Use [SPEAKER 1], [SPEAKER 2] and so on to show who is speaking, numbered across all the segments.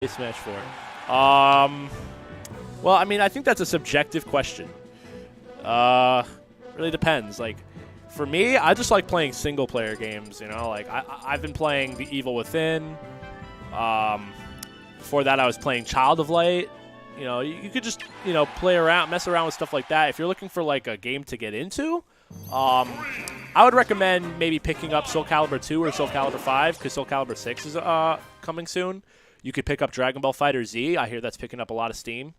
[SPEAKER 1] Smash 4. Well, I mean, I think that's a subjective question. Really depends. Like, for me, I just like playing single-player games, you know? Like, I've been playing The Evil Within. Before that, I was playing Child of Light. You know, you could just, you know, play around, mess around with stuff like that. If you're looking for, like, a game to get into, I would recommend maybe picking up Soul Calibur 2 or Soul Calibur 5, because Soul Calibur 6 is coming soon. You could pick up Dragon Ball Fighter Z. I hear that's picking up a lot of steam.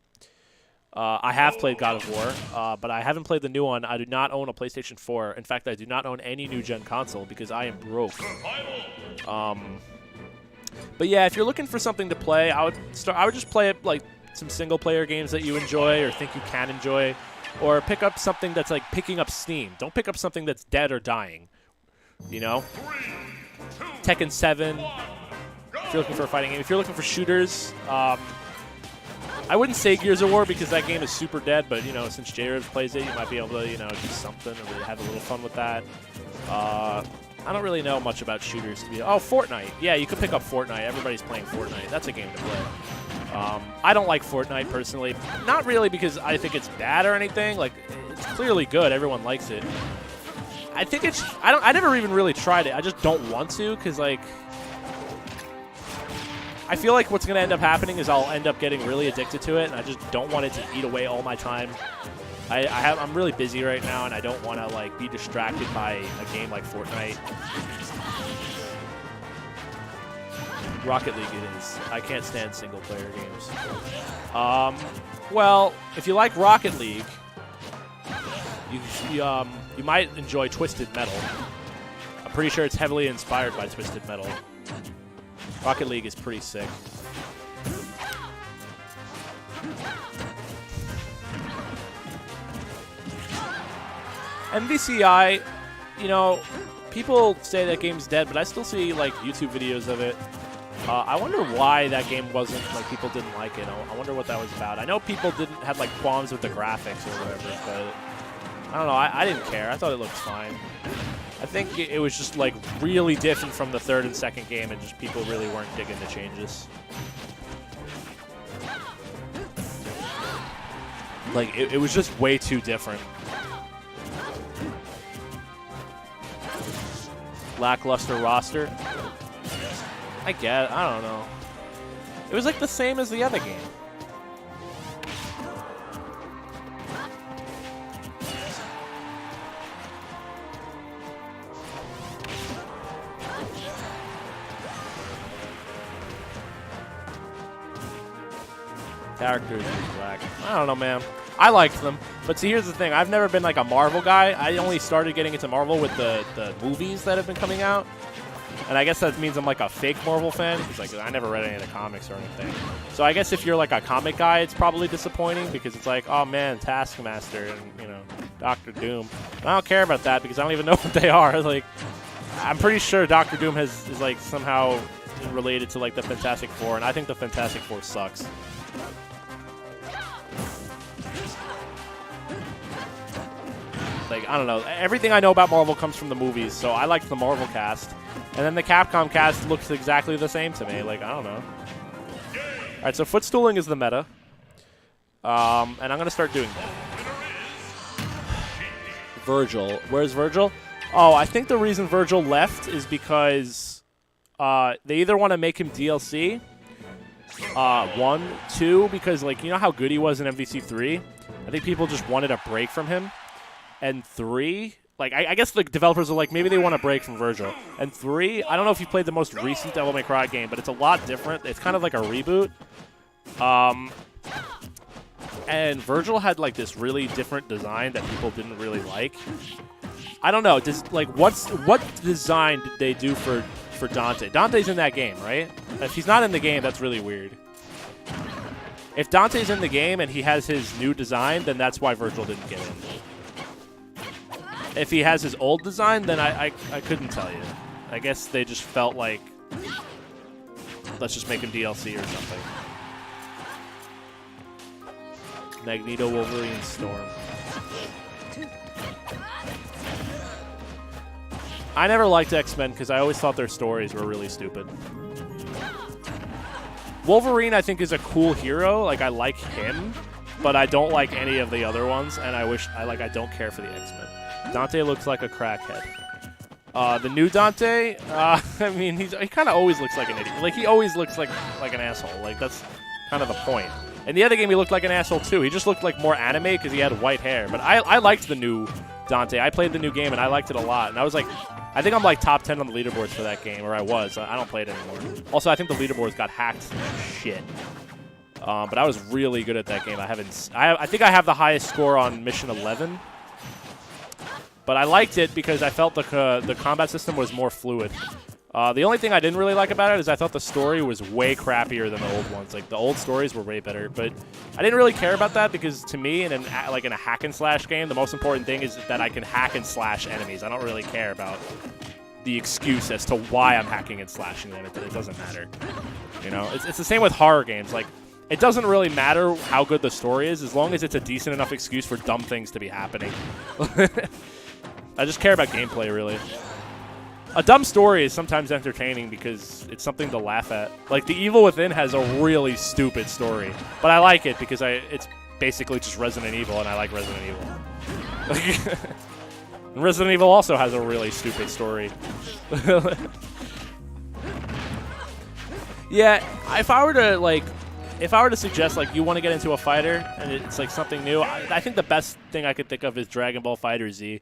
[SPEAKER 1] I have played God of War, but I haven't played the new one. I do not own a PlayStation 4. In fact, I do not own any new-gen console because I am broke. But yeah, if you're looking for something to play, I would just play it like some single-player games that you enjoy or think you can enjoy, or pick up something that's like picking up steam. Don't pick up something that's dead or dying. You know, Tekken 7. If you're looking for a fighting game, if you're looking for shooters, I wouldn't say Gears of War because that game is super dead, but, you know, since J-Ribs plays it, you might be able to, you know, do something or really have a little fun with that. I don't really know much about shooters to be. Oh, Fortnite. Yeah, you could pick up Fortnite. Everybody's playing Fortnite. That's a game to play. I don't like Fortnite personally. Not really because I think it's bad or anything. Like, it's clearly good. Everyone likes it. I think it's... I never even really tried it. I just don't want to because, like... I feel like what's going to end up happening is I'll end up getting really addicted to it, and I just don't want it to eat away all my time. I'm really busy right now, and I don't want to like be distracted by a game like Fortnite. Rocket League it is. I can't stand single-player games. Well, if you like Rocket League, you might enjoy Twisted Metal. I'm pretty sure it's heavily inspired by Twisted Metal. Rocket League is pretty sick. MVCI, you know, people say that game's dead, but I still see, like, YouTube videos of it. I wonder why that game wasn't, like, people didn't like it. I wonder what that was about. I know people didn't have, like, qualms with the graphics or whatever, but I don't know. I didn't care. I thought it looked fine. I think it was just, like, really different from the third and second game, and just people really weren't digging the changes. Like, it was just way too different. Lackluster roster. I don't know. It was, like, the same as the other game. Characters in black. I don't know, man. I liked them. But see, here's the thing. I've never been like a Marvel guy. I only started getting into Marvel with the movies that have been coming out. And I guess that means I'm like a fake Marvel fan. Because like, I never read any of the comics or anything. So I guess if you're like a comic guy, it's probably disappointing. Because it's like, oh man, Taskmaster and, you know, Doctor Doom. I don't care about that because I don't even know what they are. Like, I'm pretty sure Doctor Doom is like somehow related to like the Fantastic Four. And I think the Fantastic Four sucks. Like, I don't know. Everything I know about Marvel comes from the movies, so I liked the Marvel cast. And then the Capcom cast looks exactly the same to me. Like, I don't know. All right, so footstooling is the meta. And I'm going to start doing that. Virgil. Where's Virgil? Oh, I think the reason Virgil left is because they either want to make him DLC. 1, 2, because, like, you know how good he was in MVC 3? I think people just wanted a break from him. And 3, like, I guess the developers are like, maybe they want a break from Virgil. And 3, I don't know if you played the most recent Devil May Cry game, but it's a lot different. It's kind of like a reboot. And Virgil had, like, this really different design that people didn't really like. I don't know. What design did they do for Dante? Dante's in that game, right? If he's not in the game, that's really weird. If Dante's in the game and he has his new design, then that's why Virgil didn't get in. If he has his old design, then I couldn't tell you. I guess they just felt like, let's just make him DLC or something. Magneto, Wolverine, Storm. I never liked X-Men because I always thought their stories were really stupid. Wolverine, I think, is a cool hero. Like, I like him, but I don't like any of the other ones, and I don't care for the X-Men. Dante looks like a crackhead. The new Dante, I mean, he kind of always looks like an idiot. Like, he always looks like an asshole. Like, that's kind of the point. In the other game, he looked like an asshole, too. He just looked like more anime because he had white hair. But I liked the new Dante. I played the new game, and I liked it a lot. And I was like, I think I'm like top 10 on the leaderboards for that game, or I was. I don't play it anymore. Also, I think the leaderboards got hacked shit. But I was really good at that game. I think I have the highest score on Mission 11. But I liked it because I felt the combat system was more fluid. The only thing I didn't really like about it is I thought the story was way crappier than the old ones. Like, the old stories were way better. But I didn't really care about that because, to me, in a hack and slash game, the most important thing is that I can hack and slash enemies. I don't really care about the excuse as to why I'm hacking and slashing them. It doesn't matter. You know, it's the same with horror games. Like, it doesn't really matter how good the story is as long as it's a decent enough excuse for dumb things to be happening. I just care about gameplay, really. A dumb story is sometimes entertaining because it's something to laugh at. Like, The Evil Within has a really stupid story, but I like it because it's basically just Resident Evil, and I like Resident Evil. And Resident Evil also has a really stupid story. Yeah, if I were to suggest, like, you want to get into a fighter and it's like something new, I think the best thing I could think of is Dragon Ball FighterZ.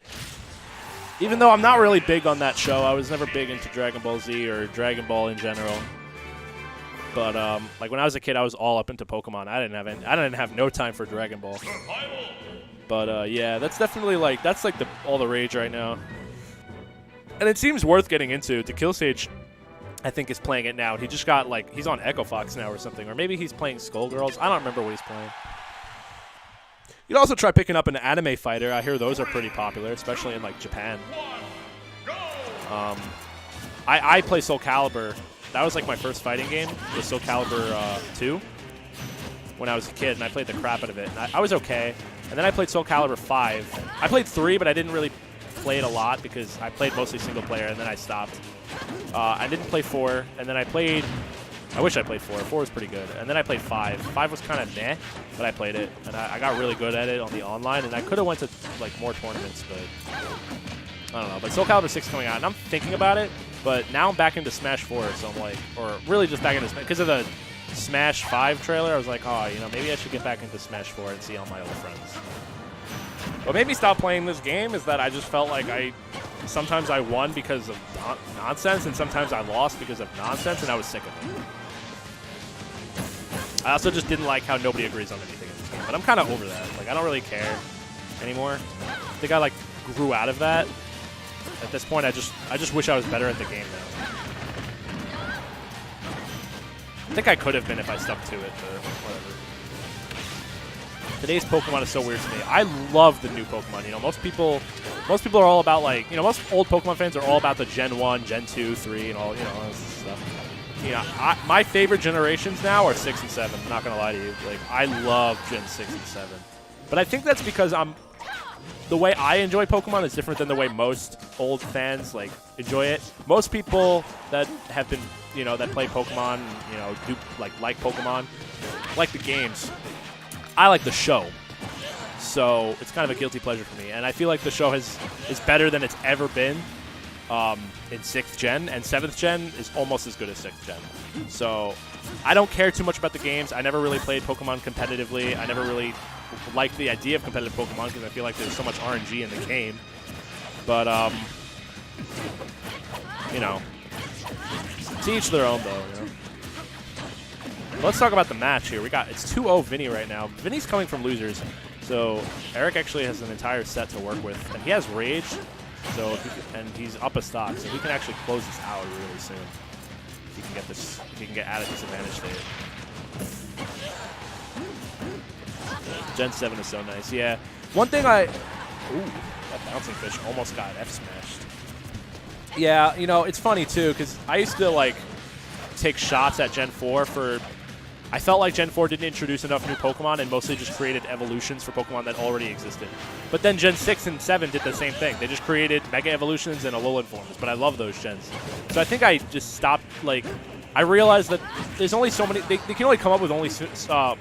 [SPEAKER 1] Even though I'm not really big on that show, I was never big into Dragon Ball Z or Dragon Ball in general. But like, when I was a kid, I was all up into Pokemon. I didn't have no time for Dragon Ball. But yeah, that's definitely that's all the rage right now. And it seems worth getting into. The Kill Sage, I think, is playing it now. He just got he's on Echo Fox now or something, or maybe he's playing Skullgirls. I don't remember what he's playing. You can also try picking up an anime fighter. I hear those are pretty popular, especially in Japan. I play Soul Calibur. That was my first fighting game, was Soul Calibur 2, when I was a kid, and I played the crap out of it. And I was okay. And then I played Soul Calibur 5. I played 3, but I didn't really play it a lot because I played mostly single player, and then I stopped. I didn't play 4, and then I wish I played 4. 4 was pretty good. And then I played 5. 5 was kind of meh, but I played it. And I got really good at it on the online. And I could have went to, more tournaments, but I don't know. But Soul Calibur 6 is coming out, and I'm thinking about it. But now I'm back into Smash 4, so I'm or really just back into Smash. Because of the Smash 5 trailer, I was like, oh, maybe I should get back into Smash 4 and see all my old friends. What made me stop playing this game is that I just felt like sometimes I won because of nonsense, and sometimes I lost because of nonsense, and I was sick of it. I also just didn't like how nobody agrees on anything in this game, but I'm kind of over that. I don't really care anymore. I think I grew out of that. At this point, I just wish I was better at the game now. I think I could have been if I stuck to it, or whatever. Today's Pokemon is so weird to me. I love the new Pokemon. Most people are all about most old Pokemon fans are all about the Gen 1, Gen 2, 3, and all all this stuff. My favorite generations now are 6 and 7. I'm not gonna lie to you. I love Gen 6 and 7, but I think that's because the way I enjoy Pokemon is different than the way most old fans enjoy it. Most people that have been that play Pokemon, do like Pokemon, like the games. I like the show, so it's kind of a guilty pleasure for me. And I feel like the show is better than it's ever been in 6th gen, and 7th gen is almost as good as 6th gen. So I don't care too much about the games. I never really played Pokemon competitively. I never really liked the idea of competitive Pokemon because I feel like there's so much RNG in the game. But, to each their own, though, Let's talk about the match here. It's 2-0 Vinnie right now. Vinnie's coming from losers, so Eric actually has an entire set to work with, and he has Rage, and he's up a stock, so he can actually close this out really soon. If he can get out of disadvantage state. Gen 7 is so nice. Yeah. One thing that bouncing fish almost got F-smashed. Yeah, it's funny too, because I used to take shots at Gen 4 I felt like Gen 4 didn't introduce enough new Pokemon and mostly just created evolutions for Pokemon that already existed. But then Gen 6 and 7 did the same thing. They just created Mega Evolutions and Alolan forms, but I love those gens. So I think I just stopped I realized that there's only so many. They can only come up with only so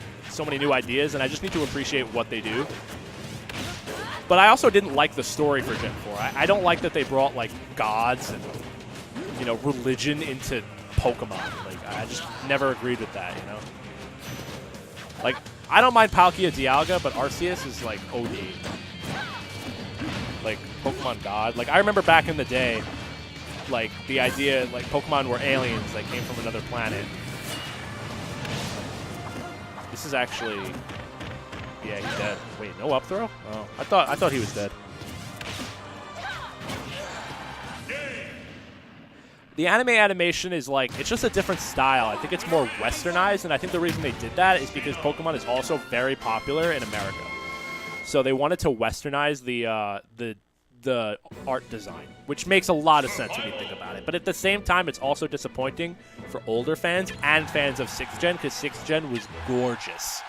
[SPEAKER 1] many new ideas, and I just need to appreciate what they do. But I also didn't like the story for Gen 4. I don't like that they brought like gods and religion into Pokemon. Like I just never agreed with that. Like I don't mind Palkia Dialga, but Arceus is like OD. Like Pokemon God. Like I remember back in the day, like the idea like Pokemon were aliens that came from another planet. This is actually, yeah, he's dead. Wait, no up throw? Oh, I thought he was dead. The anime animation is like, it's just a different style. I think it's more westernized, and I think the reason they did that is because Pokemon is also very popular in America. So they wanted to westernize the art design, which makes a lot of sense when you think about it. But at the same time, it's also disappointing for older fans and fans of 6th Gen, because 6th Gen was gorgeous.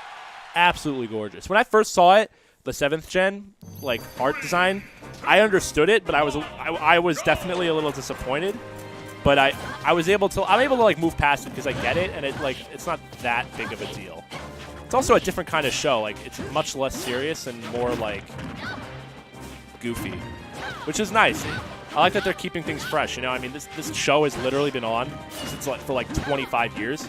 [SPEAKER 1] Absolutely gorgeous. When I first saw it, the 7th Gen, like, art design, I understood it, but I was definitely a little disappointed. But I'm able to like move past it because I get it, and it's not that big of a deal. It's also a different kind of show. Like it's much less serious and more like goofy, which is nice. I like that they're keeping things fresh. I mean, this show has literally been on since for like 25 years.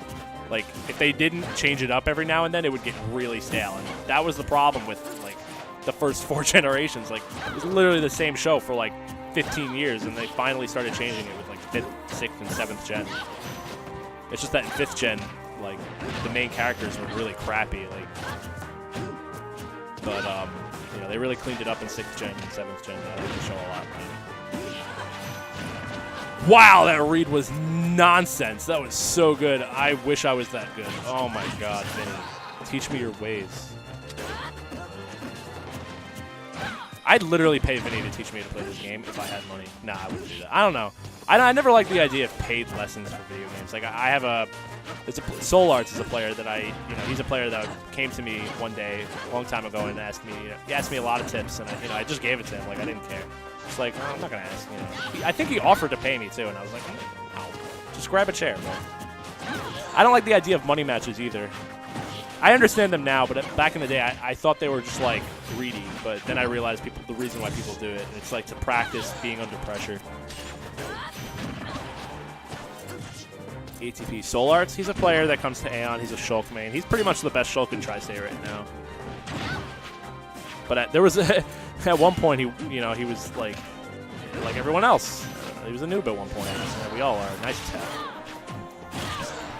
[SPEAKER 1] Like if they didn't change it up every now and then, it would get really stale. And that was the problem with like the first 4 generations. Like it was literally the same show for like 15 years, and they finally started changing it with like 5th, 6th, and 7th Gen. It's just that in 5th Gen, like the main characters were really crappy. Like, but they really cleaned it up in 6th Gen and 7th Gen. They like the show a lot. Wow, that read was nonsense. That was so good. I wish I was that good. Oh my God, Vinnie, teach me your ways. I'd literally pay Vinnie to teach me to play this game if I had money. Nah, I wouldn't do that. I don't know. I never liked the idea of paid lessons for video games. Like I have Soul Arts is a player that he's a player that came to me one day a long time ago and asked me. He asked me a lot of tips, and I just gave it to him. Like I didn't care. It's like I'm not gonna ask. I think he offered to pay me too, and I was like, no, just grab a chair. Bro. I don't like the idea of money matches either. I understand them now, but back in the day, I thought they were just, like, greedy. But then I realized the reason why people do it. And it's, like, to practice being under pressure. ATP Soul Arts, he's a player that comes to AON. He's a Shulk main. He's pretty much the best Shulk in Tri-State right now. But there was at one point, he was, like everyone else. He was a noob at one point. So we all are. Nice tap.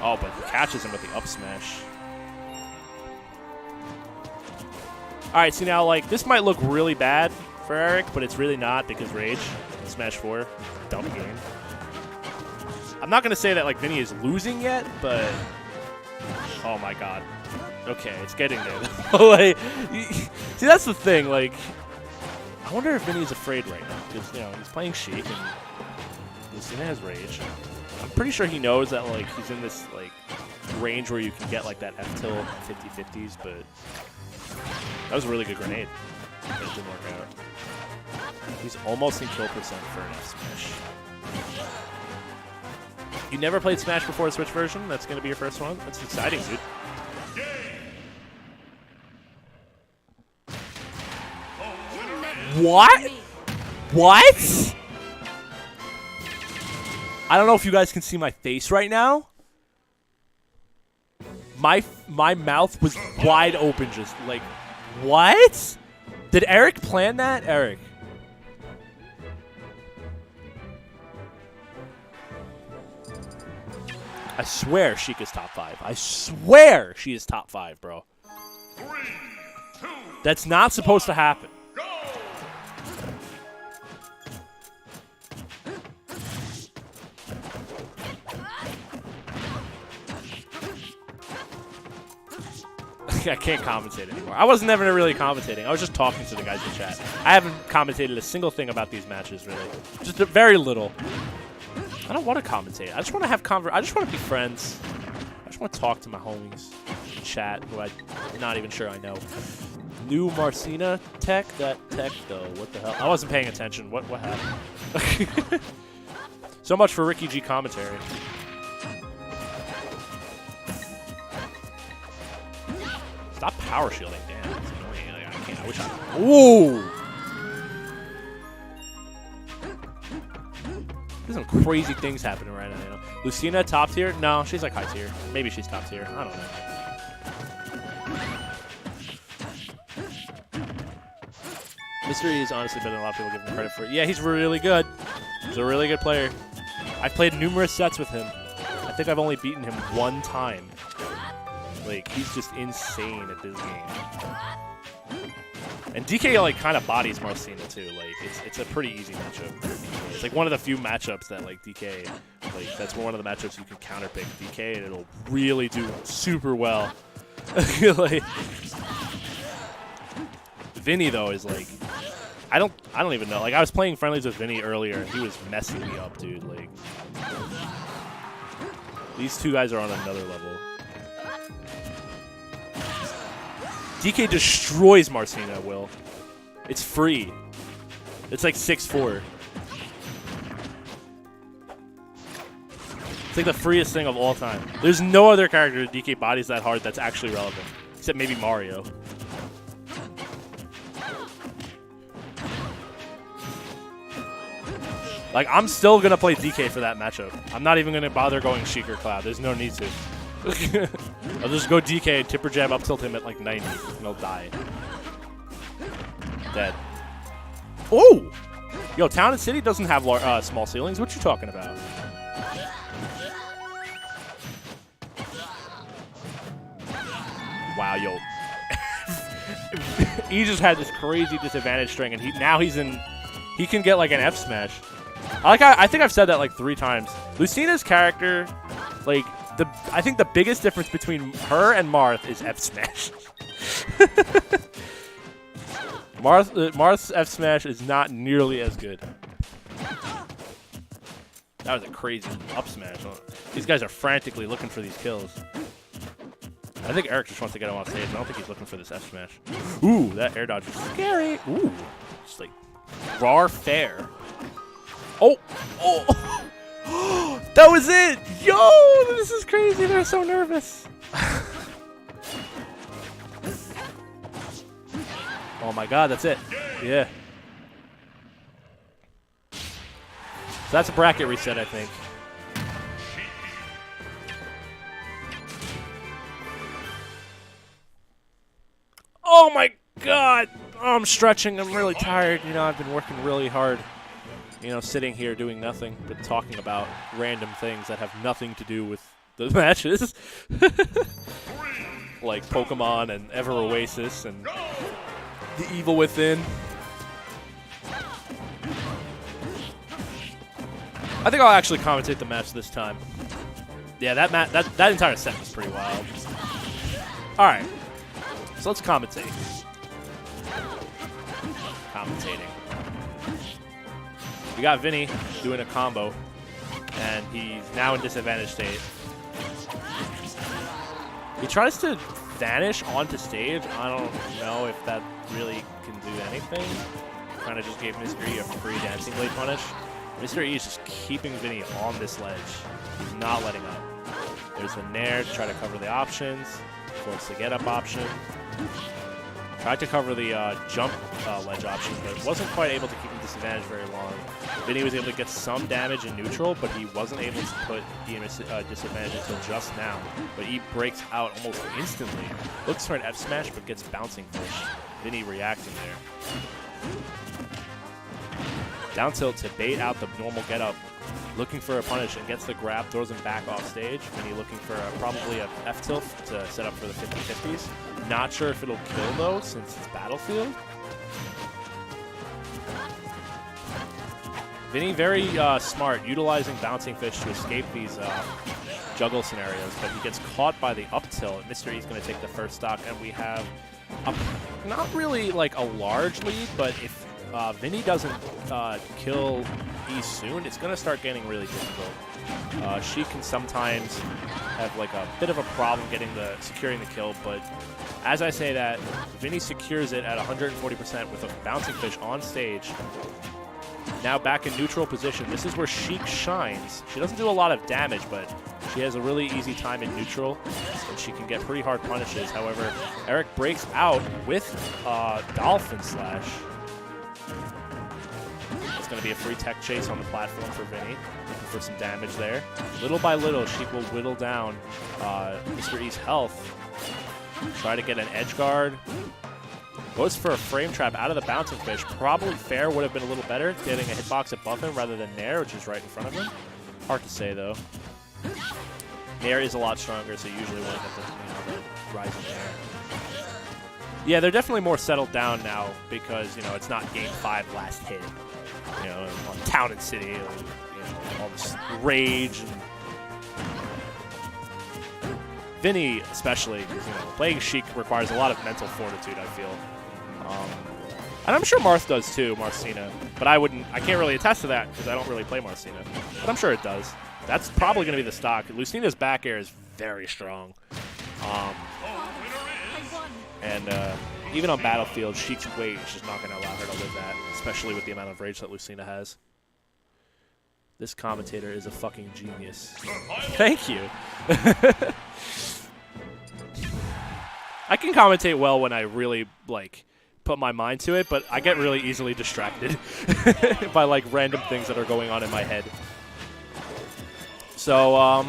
[SPEAKER 1] Oh, but he catches him with the up smash. Alright, see now, like, this might look really bad for Eric, but it's really not because Rage, Smash 4, dumb game. I'm not going to say that, like, Vinnie is losing yet, but... Oh, my God. Okay, it's getting there. Like, see, that's the thing, like... I wonder if Vinnie's afraid right now, because, he's playing Sheik, and Lucina has Rage. I'm pretty sure he knows that, like, he's in this, like, range where you can get, like, that F-tilt 50-50s, but... That was a really good grenade. It didn't work out. He's almost in kill percent for an F-Smash. You never played Smash before the Switch version? That's going to be your first one? That's exciting, dude. What? What? I don't know if you guys can see my face right now. My mouth was wide open, just like, what? Did Eric plan that? Eric. I swear Sheik is top 5. I swear she is top 5, bro.
[SPEAKER 2] 3, 2,
[SPEAKER 1] That's not supposed to happen.
[SPEAKER 2] go!
[SPEAKER 1] I can't commentate anymore. I was never really commentating. I was just talking to the guys in chat. I haven't commentated a single thing about these matches, really. Just very little. I don't want to commentate. I just want to have I just want to be friends. I just want to talk to my homies in chat, who I'm not even sure I know. New Marcina tech? That tech, though. What the hell? I wasn't paying attention. What happened? So much for Ricky G commentary. power shielding. Damn, that's annoying. Like, I can't. I wish I. Ooh. There's some crazy things happening right now. You know? Lucina top tier? No, she's like high tier. Maybe she's top tier. I don't know. Mystery is honestly better than a lot of people give him credit for. Yeah, he's really good. He's a really good player. I've played numerous sets with him. I think I've only beaten him one time. Like, he's just insane at this game. And DK, like, kind of bodies Marcina, too. Like, it's a pretty easy matchup. It's, like, one of the few matchups that, like, DK, like, that's one of the matchups you can counterpick DK, and it'll really do super well. Like, Vinnie, though, is, like, I don't even know. Like, I was playing friendlies with Vinnie earlier, and he was messing me up, dude. Like, these two guys are on another level. DK destroys Marcina, Will. It's free. It's like 6-4. It's like the freest thing of all time. There's no other character DK bodies that hard that's actually relevant. Except maybe Mario. Like, I'm still going to play DK for that matchup. I'm not even going to bother going Sheik or Cloud. There's no need to. I'll just go DK, tipper jab, up tilt him at like 90, and he'll die. Dead. Oh! Yo, Town and City doesn't have small ceilings. What you talking about? Wow, yo. He just had this crazy disadvantage string, and he can get like an F smash. I think I've said that like 3 times. Lucina's character, like, I think the biggest difference between her and Marth is F smash. Marth's F smash is not nearly as good. That was a crazy up smash. These guys are frantically looking for these kills. I think Eric just wants to get him off stage. I don't think he's looking for this F smash. Ooh, that air dodge is scary. Ooh, just like raw fair. Oh, oh, that was it. Yo, this is crazy. They're so nervous. Oh my God, that's it. Yeah. So that's a bracket reset, I think. Oh my God. Oh, I'm stretching. I'm really tired. You know, I've been working really hard. You know, sitting here doing nothing but talking about random things that have nothing to do with the matches. Like Pokemon and Ever Oasis and The Evil Within. I think I'll actually commentate the match this time. Yeah, that entire set was pretty wild. All right, so let's commentate. Commentating. We got Vinnie doing a combo, and he's now in disadvantage state. He tries to vanish onto stage. I don't know if that really can do anything. Kind of just gave Mr. E a free dancing blade punish. Mr. E is just keeping Vinnie on this ledge. He's not letting up. There's a nair to try to cover the options. Force the get up option. Tried to cover the jump ledge option, but wasn't quite able to keep him disadvantaged very long. Vinnie was able to get some damage in neutral, but he wasn't able to put E disadvantage until just now. But E breaks out almost instantly. Looks for an F smash, but gets bouncing fish. Vinnie reacting there. Down tilt to bait out the normal get up. Looking for a punish and gets the grab, throws him back off stage. Vinnie looking for probably a F tilt to set up for the 50-50s. Not sure if it'll kill though, since it's Battlefield. Vinnie very smart, utilizing bouncing fish to escape these juggle scenarios, but he gets caught by the up tilt. Mr. E's going to take the first stock, and we have not really like a large lead, but if Vinnie doesn't kill E soon, it's going to start getting really difficult. Sheik can sometimes have like a bit of a problem securing the kill, but as I say that, Vinnie secures it at 140% with a bouncing fish on stage. Now back in neutral position. This is where Sheik shines. She doesn't do a lot of damage, but She has a really easy time in neutral, and she can get pretty hard punishes. However, Eric breaks out with Dolphin Slash. It's going to be a free tech chase on the platform for Vinnie, looking for some damage there. Little by little, Sheik will whittle down Mr. E's health. Try to get an edge guard. Goes for a frame trap out of the bouncing fish. Probably fair would have been a little better, getting a hitbox above him rather than Nair, which is right in front of him. Hard to say, though. Nair is a lot stronger, so usually one of the rising Nair. Yeah, they're definitely more settled down now because, it's not Game 5 last hit. On Town and City, all this rage. And Vinnie, especially, because, playing Sheik requires a lot of mental fortitude, I feel. And I'm sure Marth does too, Marcina. But I can't really attest to that because I don't really play Marcina. But I'm sure it does. That's probably going to be the stock. Lucina's back air is very strong. And even on Battlefield, Sheik's weight is just not going to allow her to live that, especially with the amount of rage that Lucina has. This commentator is a fucking genius. Thank you. I can commentate well when I really, put my mind to it, but I get really easily distracted by, random things that are going on in my head. So,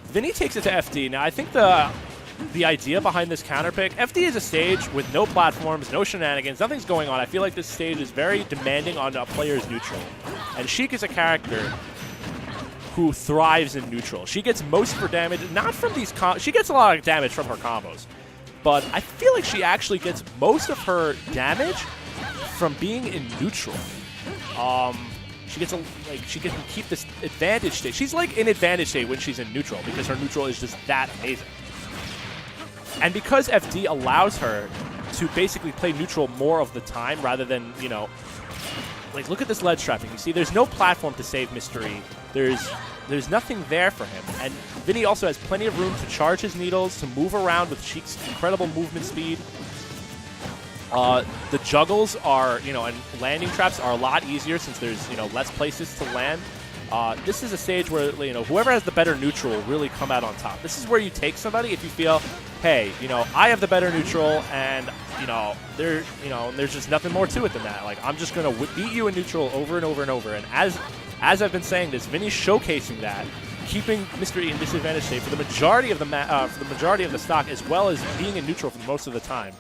[SPEAKER 1] Vinnie takes it to FD. Now, I think the idea behind this counter pick, FD is a stage with no platforms, no shenanigans, nothing's going on. I feel like this stage is very demanding on a player's neutral. And Sheik is a character who thrives in neutral. She gets most of her damage, not from these she gets a lot of damage from her combos. But I feel like she actually gets most of her damage from being in neutral. She gets she can keep this advantage state. She's in advantage state when she's in neutral because her neutral is just that amazing. And because FD allows her to basically play neutral more of the time rather than, look at this ledge trapping. You see, there's no platform to save Mr. E. There's nothing there for him. And Vinnie also has plenty of room to charge his needles, to move around with Sheik's incredible movement speed. The juggles are, and landing traps are a lot easier since there's, less places to land. This is a stage where, whoever has the better neutral will really come out on top. This is where you take somebody if you feel, hey, I have the better neutral and, there's just nothing more to it than that. I'm just going to beat you in neutral over and over and over. And as I've been saying this, Vinnie's showcasing that, keeping Mr. E in disadvantage state for the majority of the stock, as well as being in neutral for most of the time.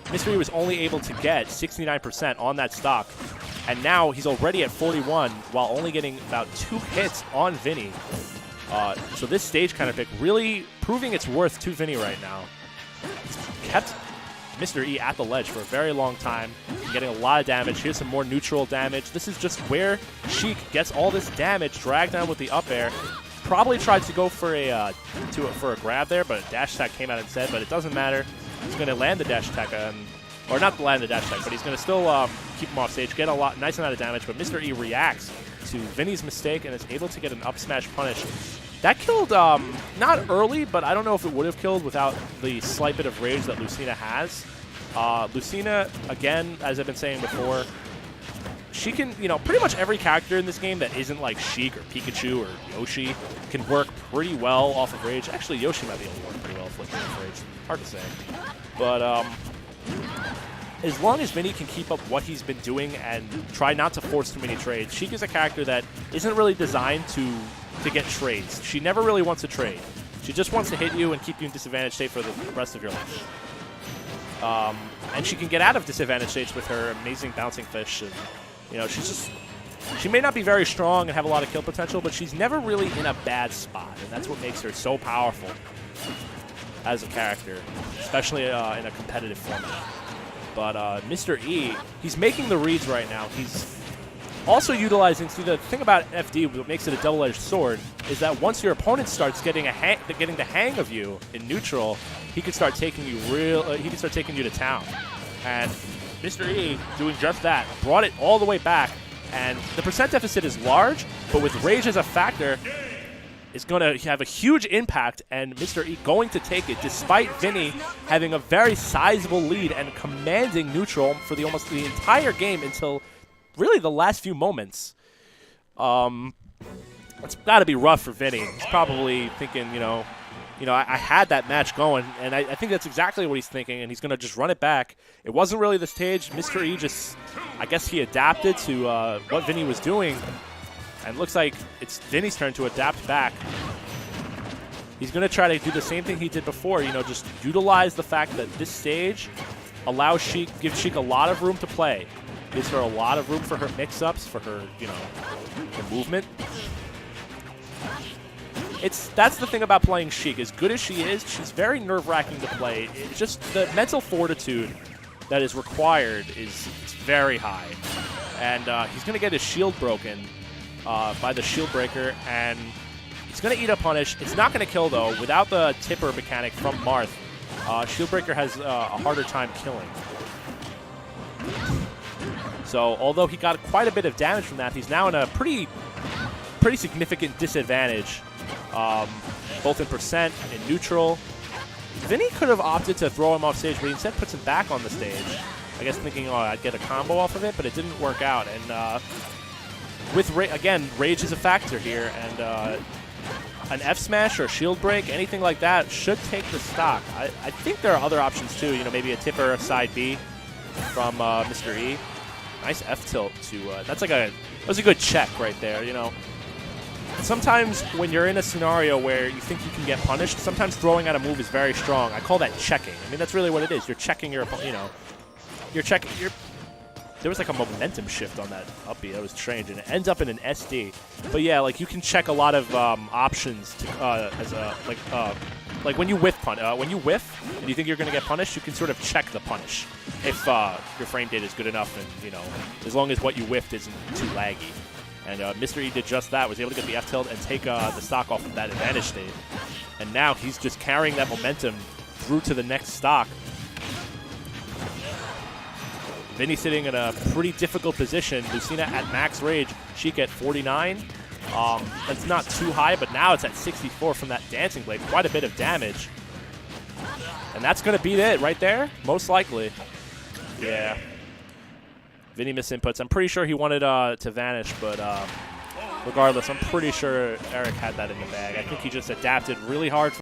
[SPEAKER 1] Mr. E was only able to get 69% on that stock, and now he's already at 41 while only getting about 2 hits on Vinnie. So this stage kind of pick really proving its worth to Vinnie right now. He's kept Mr. E at the ledge for a very long time, getting a lot of damage. Here's some more neutral damage. This is just where Sheik gets all this damage, dragged down with the up air. Probably tried to go for a grab there, but a dash attack came out instead, but it doesn't matter. He's going to land the dash attack, or not land the dash attack, but he's going to still keep him off stage, get a nice amount of damage, but Mr. E reacts to Vinnie's mistake and is able to get an up smash punish. That killed, not early, but I don't know if it would have killed without the slight bit of rage that Lucina has. Lucina, again, as I've been saying before, she can, pretty much every character in this game that isn't like Sheik or Pikachu or Yoshi can work pretty well off of rage. Actually, Yoshi might be able to work pretty well off rage. Hard to say. But, as long as Vinnie can keep up what he's been doing and try not to force too many trades, Sheik is a character that isn't really designed to get trades. She never really wants to trade. She just wants to hit you and keep you in disadvantage state for the rest of your life. And she can get out of disadvantage states with her amazing bouncing fish. And, she may not be very strong and have a lot of kill potential, but she's never really in a bad spot. And that's what makes her so powerful as a character, especially in a competitive format. But Mr. E, he's making the reads right now. He's also utilizing, see, the thing about FD, what makes it a double-edged sword, is that once your opponent starts getting the hang of you in neutral, he can start taking you to town. And Mr. E doing just that, brought it all the way back, and the percent deficit is large, but with rage as a factor, is going to have a huge impact, and Mr. E going to take it, despite Vinnie having a very sizable lead and commanding neutral for almost the entire game until really the last few moments. It's got to be rough for Vinnie. He's probably thinking, I had that match going, and I think that's exactly what he's thinking, and he's going to just run it back. It wasn't really the stage. Mr. E just, I guess he adapted to what Vinnie was doing, and it looks like it's Vinnie's turn to adapt back. He's going to try to do the same thing he did before, just utilize the fact that this stage allows Sheik, gives Sheik a lot of room to play. Gives her a lot of room for her mix-ups, for her, her movement. That's the thing about playing Sheik. As good as she is, she's very nerve-wracking to play. It's just the mental fortitude that is required is very high. And he's going to get his shield broken by the shield breaker, and he's going to eat a punish. It's not going to kill, though. Without the tipper mechanic from Marth, shield breaker has a harder time killing. So, although he got quite a bit of damage from that, he's now in a pretty significant disadvantage, both in percent and in neutral. Vinnie could have opted to throw him off stage, but he instead puts him back on the stage. I guess thinking, I'd get a combo off of it, but it didn't work out. And with again, rage is a factor here, and an F smash or a shield break, anything like that, should take the stock. I think there are other options too. Maybe a tipper side B from Mr. E. Nice F tilt to that was a good check right there. Sometimes when you're in a scenario where you think you can get punished, sometimes throwing out a move is very strong. I call that checking. I mean, that's really what it is. You're checking your opponent. You're checking. There was like a momentum shift on that up B. That was strange, and it ends up in an SD. But yeah, you can check a lot of options to, as a like when you whiff when you whiff and you think you're going to get punished, you can sort of check the punish if your frame data is good enough, and as long as what you whiffed isn't too laggy. And Mr. E did just that, was able to get the F tilt and take the stock off of that advantage state. And now he's just carrying that momentum through to the next stock. Vinnie sitting in a pretty difficult position. Lucina at max rage, Sheik at 49. That's not too high, but now it's at 64 from that Dancing Blade. Quite a bit of damage. And that's going to beat it right there, most likely. Yeah. Vinnie missed inputs. I'm pretty sure he wanted to vanish, but regardless, I'm pretty sure Eric had that in the bag. I think he just adapted really hard.